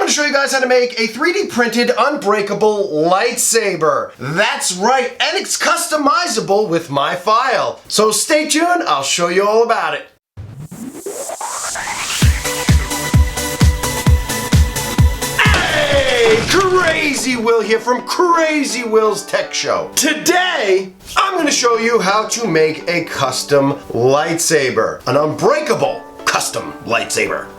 going to show you guys how to make a 3D printed unbreakable lightsaber. That's right, and it's customizable with my file. So stay tuned, I'll show you all about it. Hey, Crazy Will here from Crazy Will's Tech Show. Today, I'm going to show you how to make a custom lightsaber, an unbreakable custom lightsaber.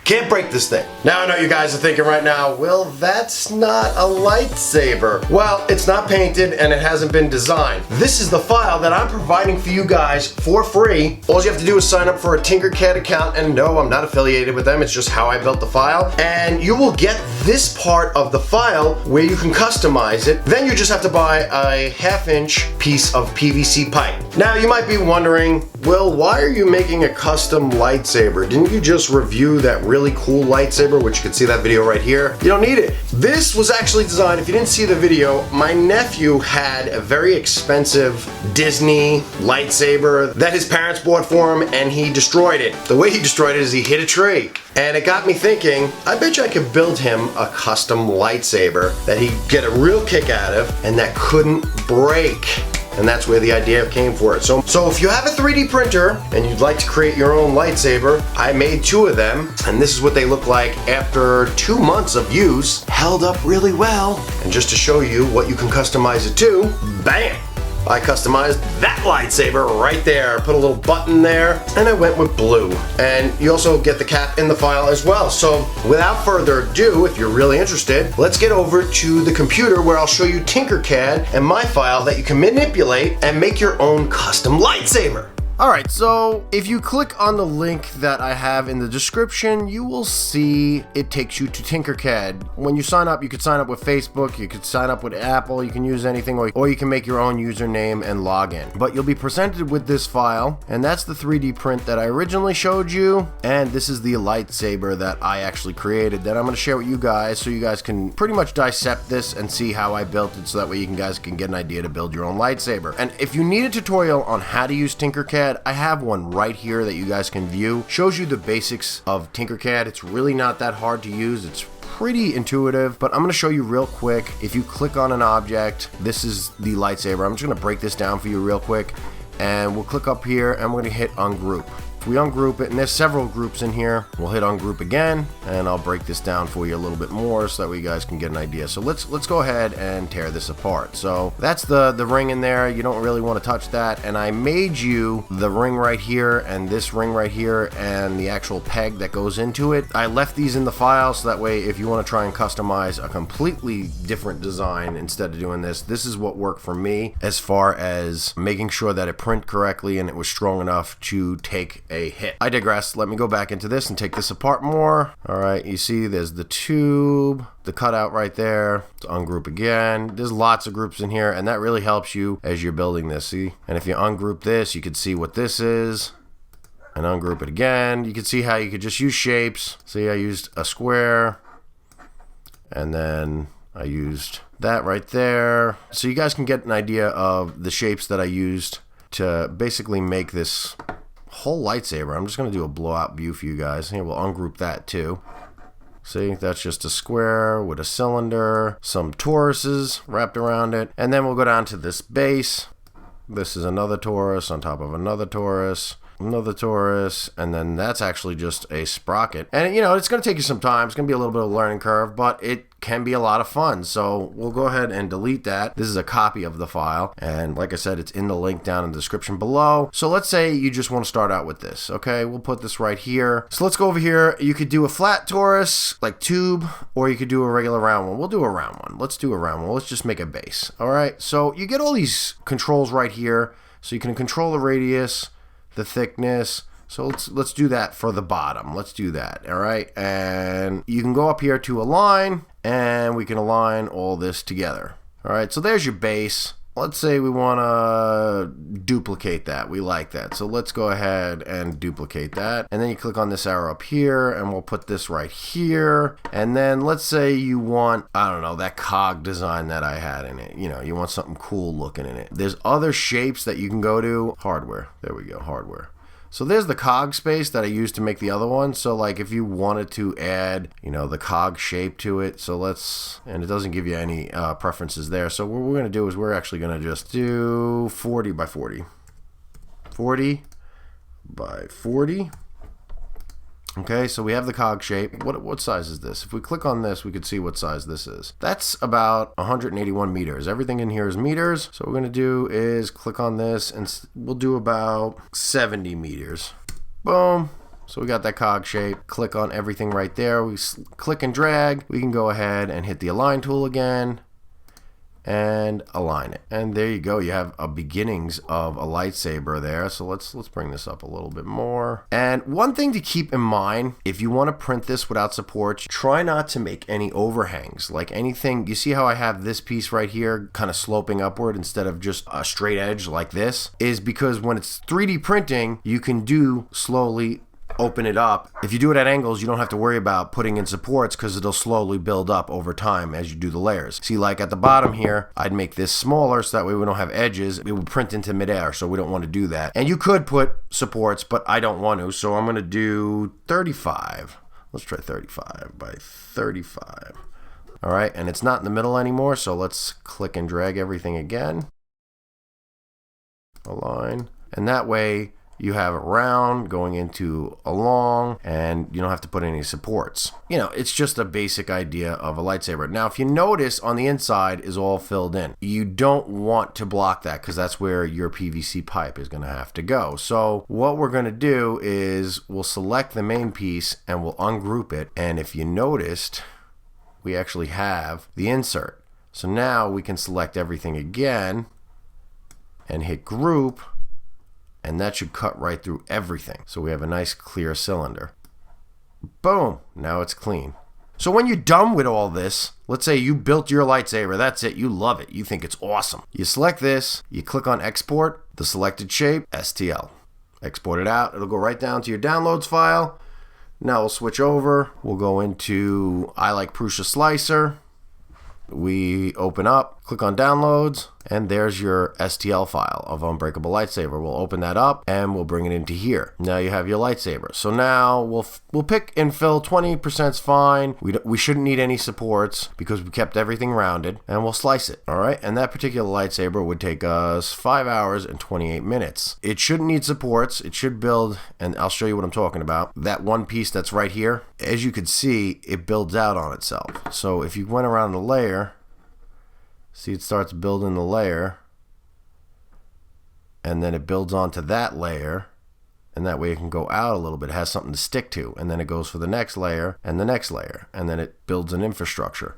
Can't break this thing. Now I know you guys are thinking right now, well, that's not a lightsaber. Well, it's not painted and it hasn't been designed. This is the file that I'm providing for you guys for free. All you have to do is sign up for a Tinkercad account, and no, I'm not affiliated with them. It's just how I built the file. And you will get this part of the file where you can customize it. Then you just have to buy a 1/2-inch piece of PVC pipe. Now you might be wondering, well, why are you making a custom lightsaber? Didn't you just review that really cool lightsaber, which you can see that video right here? You don't need it. This was actually designed, if you didn't see the video, my nephew had a very expensive Disney lightsaber that his parents bought for him, and he destroyed it. The way he destroyed it is he hit a tree. And it got me thinking, I bet you I could build him a custom lightsaber that he'd get a real kick out of and that couldn't break. And that's where the idea came for it. So if you have a 3D printer and you'd like to create your own lightsaber, I made 2 of them, and this is what they look like after 2 months of use. Held up really well. And just to show you what you can customize it to, bam! I customized that lightsaber right there. Put a little button there, and I went with blue. And you also get the cap in the file as well. So without further ado, if you're really interested, let's get over to the computer where I'll show you Tinkercad and my file that you can manipulate and make your own custom lightsaber. Alright, so if you click on the link that I have in the description, you will see it takes you to Tinkercad. When you sign up, you could sign up with Facebook, you could sign up with Apple, you can use anything, or you can make your own username and log in. But you'll be presented with this file, and that's the 3D print that I originally showed you, and this is the lightsaber that I actually created that I'm going to share with you guys so you guys can pretty much dissect this and see how I built it, so that way you guys can get an idea to build your own lightsaber. And if you need a tutorial on how to use Tinkercad, I have one right here that you guys can view. Shows you the basics of Tinkercad. It's really not that hard to use. It's pretty intuitive, but I'm going to show you real quick. If you click on an object, this is the lightsaber. I'm just going to break this down for you real quick, and we'll click up here and we're going to hit ungroup. We ungroup it, and there's several groups in here. We'll hit ungroup again, and I'll break this down for you a little bit more so that way you guys can get an idea. So let's go ahead and tear this apart. So that's the ring in there. You don't really want to touch that, and I made you the ring right here and this ring right here and the actual peg that goes into it. I left these in the file so that way if you want to try and customize a completely different design instead of doing this, this is what worked for me as far as making sure that it print correctly and it was strong enough to take a hit. I digress. Let me go back into this and take this apart more. Alright, you see there's the tube, the cutout right there. To ungroup again. There's lots of groups in here, and that really helps you as you're building this, see? And if you ungroup this, you can see what this is. And ungroup it again. You can see how you could just use shapes. See, I used a square, and then I used that right there. So you guys can get an idea of the shapes that I used to basically make this whole lightsaber. I'm just going to do a blowout view for you guys. Here, we'll ungroup that too. See, that's just a square with a cylinder, some toruses wrapped around it, and then we'll go down to this base. This is another torus on top of another torus, another torus, and then that's actually just a sprocket. And you know, it's going to take you some time. It's going to be a little bit of a learning curve, but it can be a lot of fun. So we'll go ahead and delete that. This is a copy of the file, and like I said, it's in the link down in the description below. So let's say you just want to start out with this. Okay, we'll put this right here. So let's go over here. You could do a flat torus like tube, or you could do a regular round one. We'll do a round one. Let's do a round one. Let's just make a base. All right, so you get all these controls right here, so you can control the radius, the thickness. So let's do that for the bottom. Let's do that. All right, and you can go up here to align, and we can align all this together. All right, so there's your base. Let's say we want to duplicate that. We like that. So let's go ahead and duplicate that. And then you click on this arrow up here, and we'll put this right here. And then let's say you want, I don't know, that cog design that I had in it. You know, you want something cool looking in it. There's other shapes that you can go to. Hardware. There we go, hardware. So there's the cog space that I used to make the other one. So like if you wanted to add, you know, the cog shape to it. So let's, and it doesn't give you any preferences there. So what we're going to do is we're actually going to just do 40 by 40. 40 by 40. Okay, so we have the cog shape. What size is this? If we click on this, we could see what size this is. That's about 181 meters. Everything in here is meters. So what we're going to do is click on this, and we'll do about 70 meters. Boom. So we got that cog shape. Click on everything right there. We click and drag. We can go ahead and hit the align tool again and align it, and there you go. You have a beginnings of a lightsaber there. So let's bring this up a little bit more. And one thing to keep in mind, if you want to print this without supports, try not to make any overhangs. Like anything, you see how I have this piece right here kind of sloping upward instead of just a straight edge like this, is because when it's 3D printing, you can do slowly open it up. If you do it at angles, you don't have to worry about putting in supports because it'll slowly build up over time as you do the layers. See, like at the bottom here, I'd make this smaller so that way we don't have edges. It would print into midair, so we don't want to do that. And you could put supports, but I don't want to, so I'm going to do 35. Let's try 35 by 35. All right, and it's not in the middle anymore, so let's click and drag everything again. Align. And that way, you have a round going into a long, and you don't have to put any supports. You know, it's just a basic idea of a lightsaber. Now, if you notice, on the inside is all filled in. You don't want to block that because that's where your PVC pipe is going to have to go. So what we're going to do is we'll select the main piece and we'll ungroup it. And if you noticed, we actually have the insert. So now we can select everything again and hit group, and that should cut right through everything. So we have a nice clear cylinder. Boom, now it's clean. So when you're done with all this, let's say you built your lightsaber, that's it, you love it, you think it's awesome. You select this, you click on export, the selected shape, STL. Export it out, it'll go right down to your downloads file. Now we'll switch over, we'll go into I Like Prusa Slicer. We open up, click on downloads, and there's your STL file of Unbreakable Lightsaber. We'll open that up and we'll bring it into here. Now you have your lightsaber. So now we'll pick infill. 20% is fine. We shouldn't need any supports because we kept everything rounded, and we'll slice it. All right, and that particular lightsaber would take us 5 hours and 28 minutes. It shouldn't need supports. It should build, and I'll show you what I'm talking about. That one piece that's right here, as you can see, it builds out on itself. So if you went around the layer, see, it starts building the layer, and then it builds onto that layer, and that way it can go out a little bit. It has something to stick to, and then it goes for the next layer and the next layer, and then it builds an infrastructure.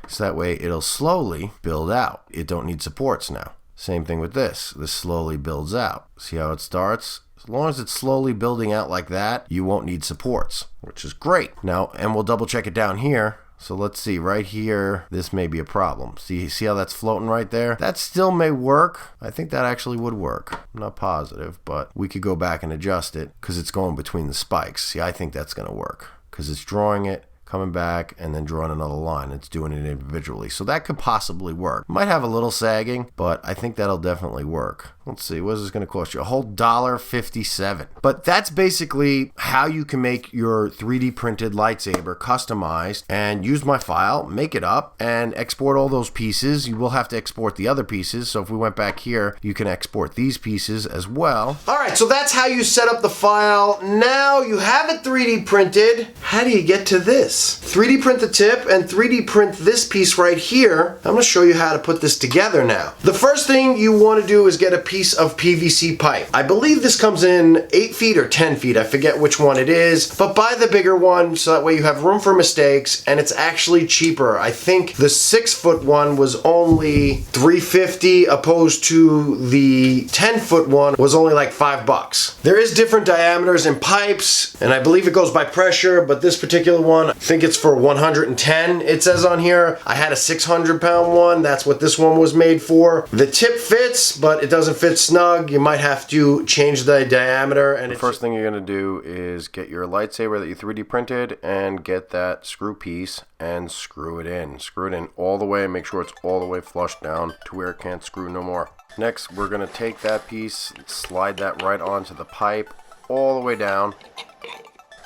So that way it'll slowly build out. It don't need supports now. Same thing with this. This slowly builds out. See how it starts? As long as it's slowly building out like that, you won't need supports, which is great. Now, and we'll double check it down here. So let's see, right here, this may be a problem. See how that's floating right there? That still may work. I think that actually would work. I'm not positive, but we could go back and adjust it because it's going between the spikes. See, I think that's going to work because it's drawing it, coming back, and then drawing another line. It's doing it individually. So that could possibly work. Might have a little sagging, but I think that'll definitely work. Let's see, what is this going to cost you? A whole $1.57. But that's basically how you can make your 3D printed lightsaber customized, and use my file, make it up, and export all those pieces. You will have to export the other pieces. So if we went back here, you can export these pieces as well. All right, so that's how you set up the file. Now you have it 3D printed. How do you get to this? 3D print the tip and 3D print this piece right here. I'm going to show you how to put this together now. The first thing you want to do is get a piece of PVC pipe. I believe this comes in 8 feet or 10 feet. I forget which one it is, but buy the bigger one so that way you have room for mistakes, and it's actually cheaper. I think the 6-foot one was only $3.50 opposed to the 10-foot one was only like $5. There is different diameters in pipes, and I believe it goes by pressure, but this particular one, I think it's for 110, it says on here. I had a 600-pound one. That's what this one was made for. The tip fits, but it doesn't fit snug. You might have to change the diameter. And the first thing you're going to do is get your lightsaber that you 3D printed and get that screw piece and screw it in. Screw it in all the way. Make sure it's all the way flush down to where it can't screw no more. Next, we're going to take that piece, slide that right onto the pipe, all the way down.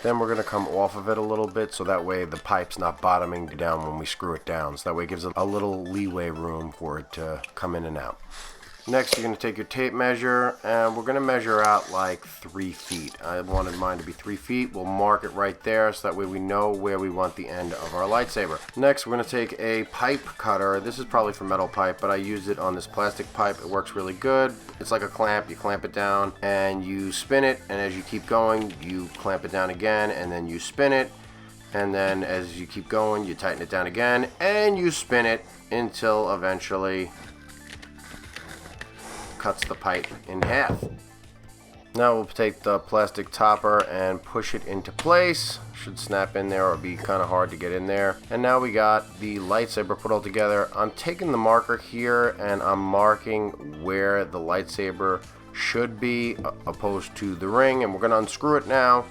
Then we're going to come off of it a little bit so that way the pipe's not bottoming down when we screw it down. So that way it gives it a little leeway room for it to come in and out. Next, you're going to take your tape measure, and we're going to measure out like 3 feet. I wanted mine to be 3 feet. We'll mark it right there so that way we know where we want the end of our lightsaber. Next, we're going to take a pipe cutter. This is probably for metal pipe, but I used it on this plastic pipe. It works really good. It's like a clamp. You clamp it down and you spin it, and as you keep going, you clamp it down again, and then you spin it. And then as you keep going, you tighten it down again, and you spin it until eventually cuts the pipe in half. Now we'll take the plastic topper and push it into place. Should snap in there or be kind of hard to get in there. And now we got the lightsaber put all together. I'm taking the marker here and I'm marking where the lightsaber should be opposed to the ring, and we're going to unscrew it now.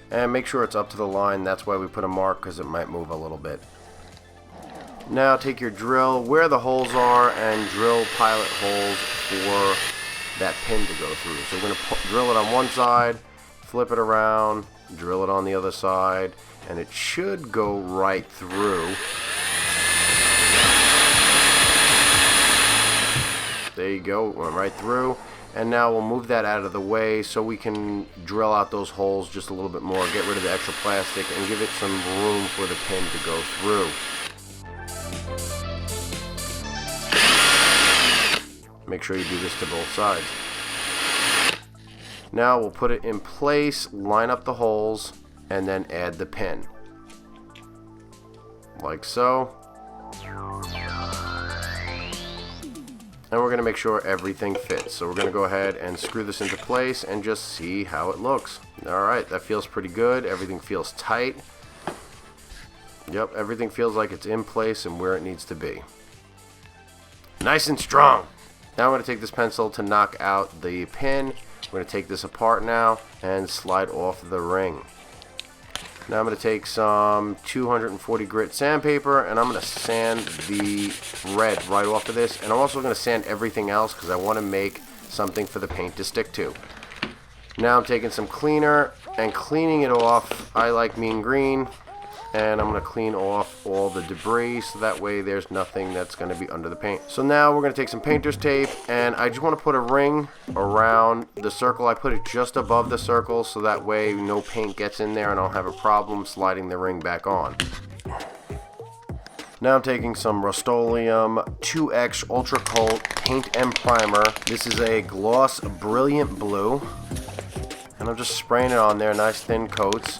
And make sure it's up to the line. That's why we put a mark, because it might move a little bit. Now take your drill where the holes are and drill pilot holes for that pin to go through. So we're going to drill it on one side, flip it around, drill it on the other side, and it should go right through. There you go, went right through. And now we'll move that out of the way so we can drill out those holes just a little bit more, get rid of the extra plastic, and give it some room for the pin to go through. Make sure you do this to both sides. Now we'll put it in place, line up the holes, and then add the pin. Like so. And we're going to make sure everything fits. So we're going to go ahead and screw this into place and just see how it looks. Alright, that feels pretty good. Everything feels tight. Yep, everything feels like it's in place and where it needs to be. Nice and strong. Now I'm going to take this pencil to knock out the pin. We're going to take this apart now and slide off the ring. Now I'm going to take some 240 grit sandpaper and I'm going to sand the red right off of this. And I'm also going to sand everything else because I want to make something for the paint to stick to. Now I'm taking some cleaner and cleaning it off. I like mean green. And I'm going to clean off all the debris so that way there's nothing that's going to be under the paint. So now we're going to take some painter's tape and I just want to put a ring around the circle. I put it just above the circle so that way no paint gets in there and I don't have a problem sliding the ring back on. Now I'm taking some Rust-Oleum 2X Ultra Coat Paint and Primer. This is a gloss brilliant blue. And I'm just spraying it on there, nice thin coats.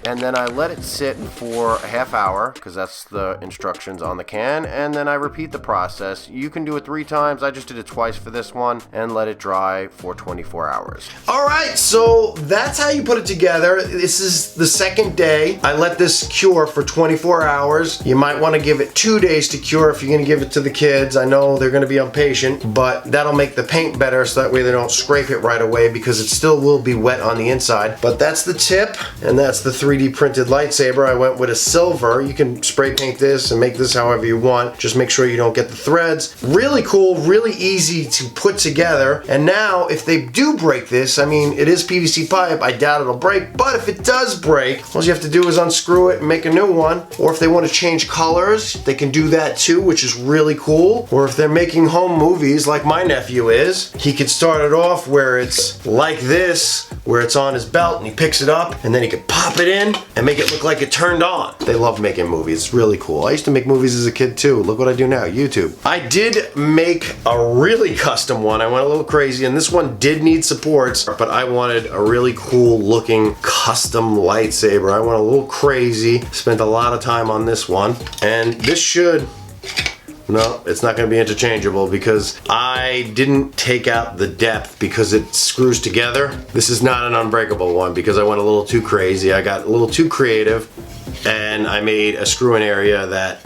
And then I let it sit for a half hour because that's the instructions on the can, and then I repeat the process. You can do it 3 times. I just did it twice for this one and let it dry for 24 hours. Alright, so that's how you put it together. This is the second day. I let this cure for 24 hours. You might want to give it 2 days to cure if you're going to give it to the kids. I know they're going to be impatient, but that'll make the paint better so that way they don't scrape it right away because it still will be wet on the inside. But that's the tip, and that's the 3D printed lightsaber. I went with a silver. You can spray paint this and make this however you want. Just make sure you don't get the threads. Really cool, really easy to put together. And now if they do break this, I mean, it is PVC pipe. I doubt it'll break, but if it does break, all you have to do is unscrew it and make a new one. Or if they want to change colors, they can do that too, which is really cool. Or if they're making home movies like my nephew is, he could start it off where it's like this, where it's on his belt and he picks it up and then he could pop it in and make it look like it turned on. They love making movies. It's really cool. I used to make movies as a kid too. Look what I do now, YouTube. I did make a really custom one. I went a little crazy and this one did need supports, but I wanted a really cool looking custom lightsaber. I went a little crazy, spent a lot of time on this one, and this should... No, it's not going to be interchangeable because I didn't take out the depth because it screws together. This is not an unbreakable one because I went a little too crazy. I got a little too creative and I made a screw-in area that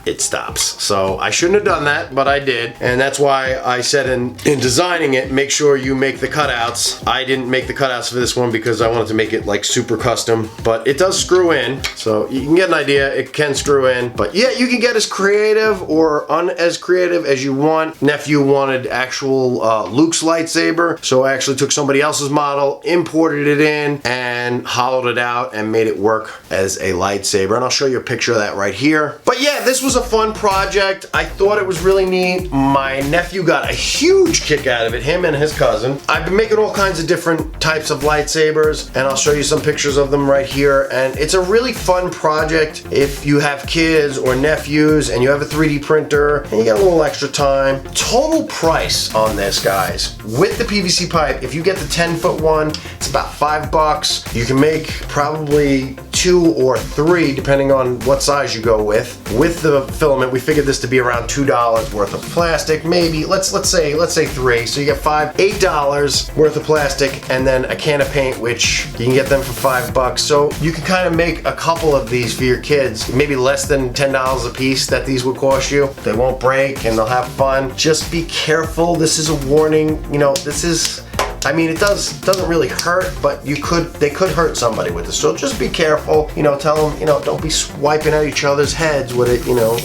it stops. So I shouldn't have done that, but I did. And that's why I said in designing it, make sure you make the cutouts. I didn't make the cutouts for this one because I wanted to make it like super custom, but it does screw in. So you can get an idea, it can screw in. But yeah, you can get as creative or as creative as you want. Nephew wanted actual Luke's lightsaber, so I actually took somebody else's model, imported it in, and hollowed it out and made it work as a lightsaber. And I'll show you a picture of that right here. But yeah, this was a fun project. I thought it was really neat. My nephew got a huge kick out of it, him and his cousin. I've been making all kinds of different types of lightsabers, and I'll show you some pictures of them right here. And it's a really fun project if you have kids or nephews and you have a 3D printer and you got a little extra time. Total price on this, guys, with the PVC pipe, if you get the 10-foot one, it's about $5. You can make probably 2 or 3 depending on what size you go with. With the filament, we figured this to be around $2 worth of plastic, maybe let's say 3. So you get $8 worth of plastic, and then a can of paint, which you can get them for $5. So you can kind of make a couple of these for your kids, maybe less than $10 a piece that these would cost you. They won't break and they'll have fun. Just be careful. This is a warning. You know, this is, I mean, it doesn't really hurt, but they could hurt somebody with this. So just be careful. You know, tell them, you know, don't be swiping at each other's heads with it. You know,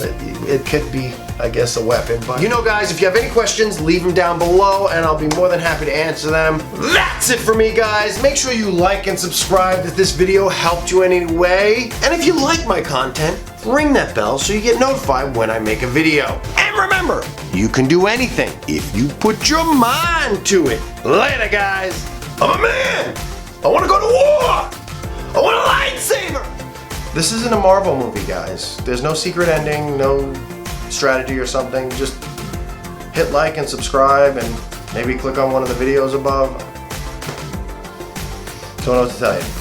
it could be, I guess, a weapon. But you know, guys, if you have any questions, leave them down below and I'll be more than happy to answer them. That's it for me, guys. Make sure you like and subscribe if this video helped you in any way. And if you like my content, ring that bell so you get notified when I make a video. And remember, you can do anything if you put your mind to it. Later, guys. I'm a man. I want to go to war. I want a lightsaber. This isn't a Marvel movie, guys. There's no secret ending, no strategy or something. Just hit like and subscribe and maybe click on one of the videos above. Don't know what to tell you.